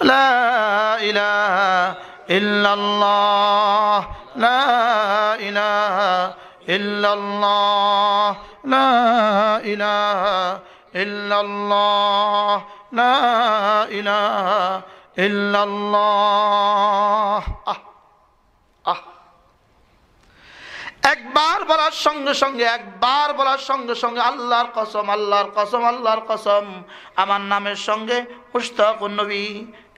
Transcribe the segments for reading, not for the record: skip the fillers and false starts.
লা ইলাহা ইল্লাল্লাহ লা ইলাহা ইল্লাল্লাহ লা ইলাহা ইল্লাল্লাহ লা ইলাহা ইল্লাল্লাহ। একবার বলার সঙ্গে সঙ্গে আল্লাহর কসম, আল্লাহর কসম, আল্লাহর কসম, আমার নামের সঙ্গে মুশতাকুন নবী,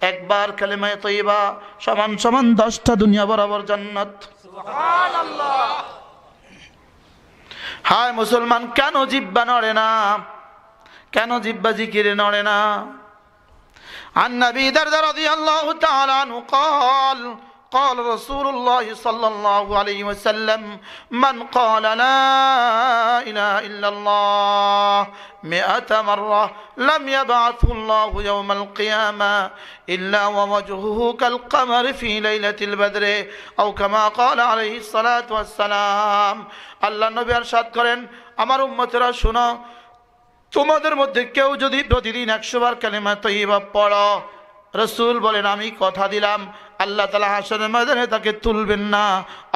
একবার কালেমায়ে তয়্যিবা সমান সমান 10টা দুনিয়া বরাবর জান্নাত। সুবহানাল্লাহ। হায় মুসলমান, কেন জিহ্বা নড়ে না? কেন জিহ্বা জিকিরে নড়ে না? عن أبي درداء رضي الله تعالى عنه قال قال رسول الله صلى الله عليه وسلم من قال لا إله إلا الله 100 مرة لم يبعثه الله يوم القيامة إلا ووجهه كالقمر في ليلة البدر أو كما قال عليه الصلاة والسلام। আল্লাহ নবী ইরশাদ করেন, আমার উম্মতেরা শুনো, তোমাদের মধ্যে কেউ যদি প্রতিদিন 100 বার কালেমা তয়্যিবা পড়ো, রাসূল বলেন আমি কথা দিলাম আল্লাহ তাআলা হাশরের ময়দানে তাকে তুলবেন না,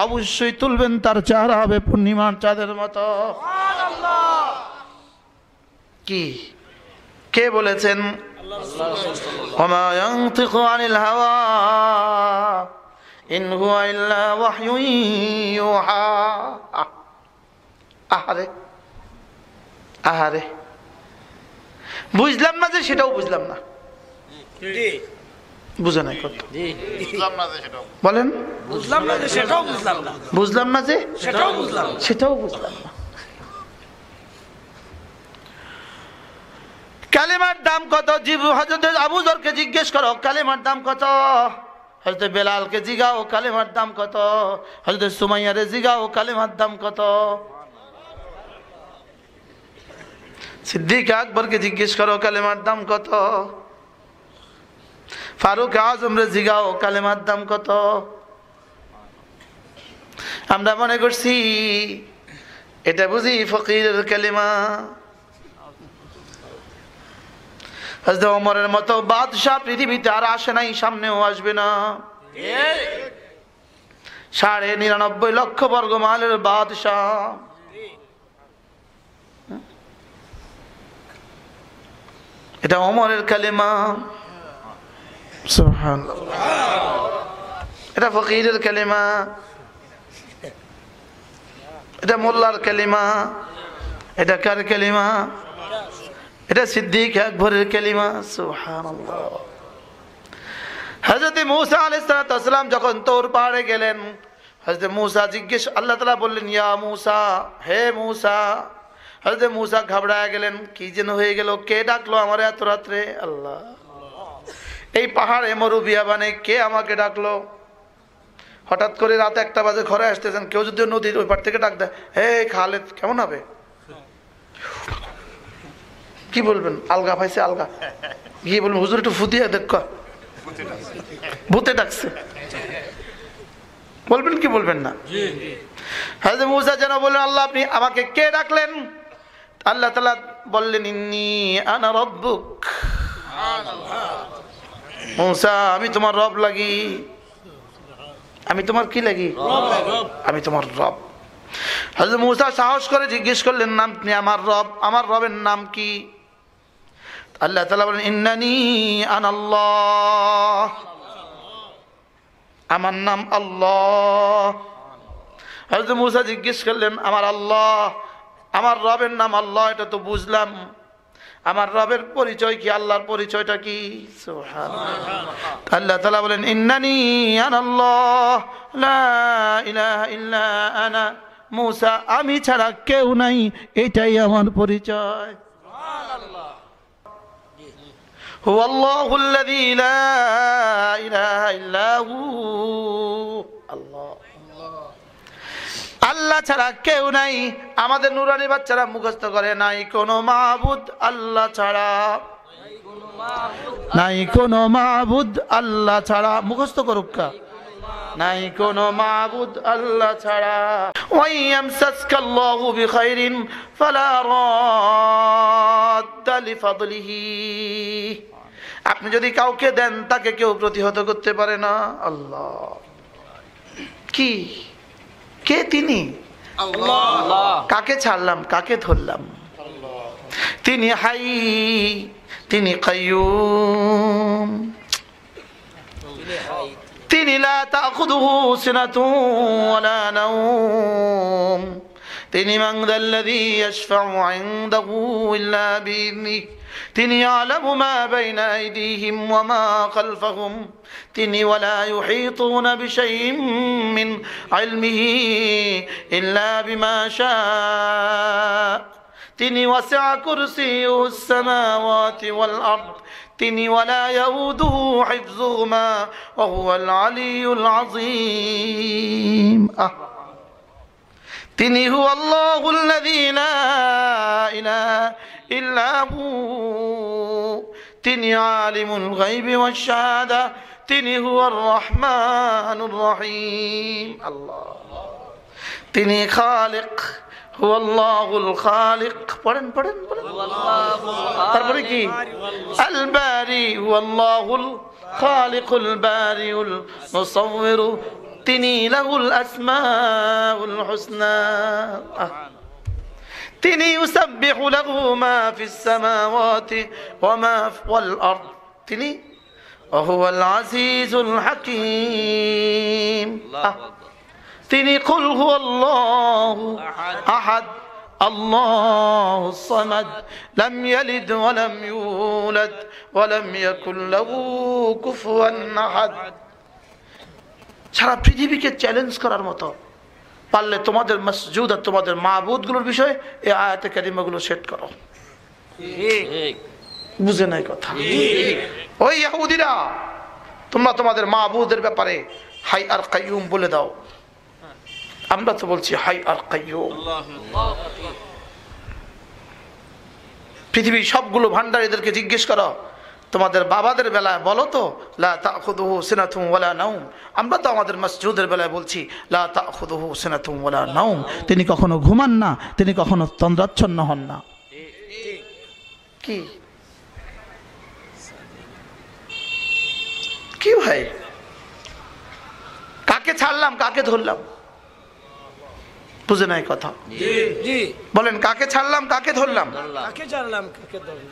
অবশ্যই তুলবেন, তার চেহারা হবে পূর্ণিমার চাঁদের মতো। সুবহানাল্লাহ। কি কে বলেছেন? আল্লাহ। ওমা ইয়ানতিকু আনিল হাওয়া ইন হুয়া ইল্লা ওয়াহয়ুন ইউহা। আহারে আহারে, বুঝলাম না যে সেটাও বুঝলাম না। বুঝে নাই কত? বলেন, বুঝলাম না যে সেটাও বুঝলাম না, বুঝলাম না যে সেটাও বুঝলাম, সেটাও বুঝলাম না। কালেমার দাম কত? হযরত আবু যরকে জিজ্ঞেস করো কালেমার দাম কত। হযরত বেলালকে জিগাও কালেমার দাম কত। হযরত সুমাইয়ারে জিগাও কালেমার দাম কত। সিদ্দিক আকবরকে জিজ্ঞেস করো কালেমার দাম কত। ফারুক আজমরে জিগাও কালেমার দাম কত। আমরা মনে করছি এটা বুঝি ফকিরের কালেমা। হযরত ওমরের মতো বাদশাহ পৃথিবীতে আর আসে নাই, সামনেও আসবে না। 99.5 লক্ষ বর্গ মাইলের বাদশাহ। এটা ওমরের কালেমা। সুবহানাল্লাহ। এটা ফকিরের কালেমা, এটা মোল্লার কালেমা, এটা কার কালেমা? এটা সিদ্দিক আকবরের কালেমা। সুবহানাল্লাহ। হযরত মূসা আলাইহিস সালাম যখন তৌর পাহাড়ে গেলেন, হযরত মূসা জিজ্ঞেস, আল্লাহ তাআলা বললেন ইয়া মূসা, হে মূসা। হযরত মূসা ঘাবড়ায় গেলেন, কি যেন হয়ে গেল, কে ডাকলো আমার এত রাত্রে? আল্লাহ। এই পাহাড়ে মরুবিয়াবানে কে আমাকে ডাকলো? হঠাৎ করে রাত 1টা বাজে ঘরে আসতেছেন, কেউ যদি নদীর ওই পার থেকে ডাক দেয়, হে খালেদ, কেমন হবে? কি বলবেন? আলগা পাইছে, আলগা গিয়ে বলবেন হুজুর একটু ফুটিয়ে দেখ, ভূতে ডাকছে, বলবেন কি বলবেন না? হযরত মূসা যেন বললেন, আল্লাহ আপনি আমাকে কে ডাকলেন? আল্লাহ তাআলা বললেন, ইন্নী আনা রাব্বুক। মূসা, আমি তোমার রব লাগি। আমি তোমার কি লাগি? আমি তোমার রব। হযরত মূসা সাহস করে জিজ্ঞেস করলেন, নাম আপনি আমার রব, আমার রবের নাম কি? আল্লাহ তাআলা বলেন, ইন্নানি আনাল্লাহ, আমার নাম আল্লাহ। হযরত মূসা জিজ্ঞেস করলেন, আমার আল্লাহ, আমার রবের নাম আল্লাহ, এটা তো বুঝলাম, আমার রবের পরিচয় কি? আল্লাহর পরিচয়টা কি? সুবহানাল্লাহ। আল্লাহ তাআলা বলেন, ইন্নানি আনাল্লাহ লা ইলাহা ইল্লা আনা। মূসা, আমি ছাড়া কেউ নাই, এটাই আমার পরিচয়। সুবহানাল্লাহ। হুয়াল্লাহুল্লাযী লা ইলাহা ইল্লা হু। আল্লাহ, আল্লাহ ছাড়া কেউ নাই। আমাদের নুরানি বাচ্চারা মুখস্থ করে, নাই কোনো মাবুদ আল্লাহ ছাড়া, নাই কোনো মাবুদ আল্লাহ ছাড়া। মুখস্থ করুক, নাই কোনো মাবুদ আল্লাহ ছাড়া। ওয়াইয়ামসাসকাল্লাহু বিখাইরিন ফালা রাদ্দা লিফাদলিহি। আপনি যদি কাউকে দেন তাকে কেউ প্রতিহত করতে পারে না। আল্লাহ কি, কে তিনি? আল্লাহ। কাকে ছাড়লাম, কাকে ধরলাম? তিনি হাই, তিনি কাইয়ুম, তিনি লা তাখুযুহু সিনাতুন ওয়ালা নাওম, তিনি মান যাল্লাযী ইয়াশফাউ ইনদাহু ইল্লা বিইذনিহি, তিনি ইয়ালামু মা বাইনা আইদিহিম ওয়া মা খালফাহুম, তিনি ওয়ালা ইউহীতুনা বিশাইইন মিন ইলমিহি ইল্লা বিমা শাআ, তিনি ওয়াসি'a কুরসিয়ুহুস সামাওয়াতি ওয়াল আরদ, তিনি ওয়ালা ইয়াউদুহু হিফযুহুমা ওয়া হুয়াল আলিয়্যুল আযীম। তিনি হুয়াল্লাহুল্লাযী লা ইলাহা ইল্লা হু, তিনি আলিমুল গায়বি ওয়াশ শাহাদা, তিনি হুয়ার রহমানুর রহিম। আল্লাহ। তিনি খালিক, হুয়াল্লাহুল খালিক, পড়েন পড়েন পড়েন। তারপরে কি? আল বারি, হুয়াল্লাহুল খালিকুল বারিউল মুসাওবির, তিনি লাহুল আসমাউল হুসনা, তিনি ইউসাব্বিহু লাহু মা ফিস সামাওয়াতি ওয়া মা ওয়াল আরদ, তিনি ওয়া হুয়াল আজিজুল হাকীম। তিনি কুল হুয়াল্লাহু আহাদ আল্লাহুস সামাদ লাম ইয়ালিদ ওয়া লাম ইউলাদ ওয়া লাম ইয়াকুল লাহু কুফুয়ান আহাদ। সারা পৃথিবীকে চ্যালেঞ্জ করার মতো পারলে তোমাদের মসজিদ আর তোমাদের মাবুদগুলোর বিষয়ে এই আয়াতে কারিমাগুলো সেট করো। বুঝে নাই কথা? ওই ইহুদিরা, তোমরা তোমাদের মাবুদের ব্যাপারে হাই আর কাইয়ুম বলে দাও। আমরা তো বলছি হাই আর কাইয়ুম। পৃথিবীর সবগুলো ভান্ডারীদেরকে জিজ্ঞেস করো, তোমাদের বাবাদের বেলায় বলো তো লা তাখুযুহু সিনাতুন ওয়ালা নাওম। আমরা তো আমাদের মসজিদের বেলায় বলছি লা তাখুযুহু সিনাতুন ওয়ালা নাওম, তিনি কখনো ঘুমান না, তিনি কখনো তন্দ্রাচ্ছন্ন হন না। কি কি ভাই, কাকে ছাড়লাম, কাকে ধরলাম? বুঝে নাই কথা? বলেন, কাকে ছাড়লাম, কাকে ধরলাম? কাকে ছাড়লাম, কাকে ধরলাম?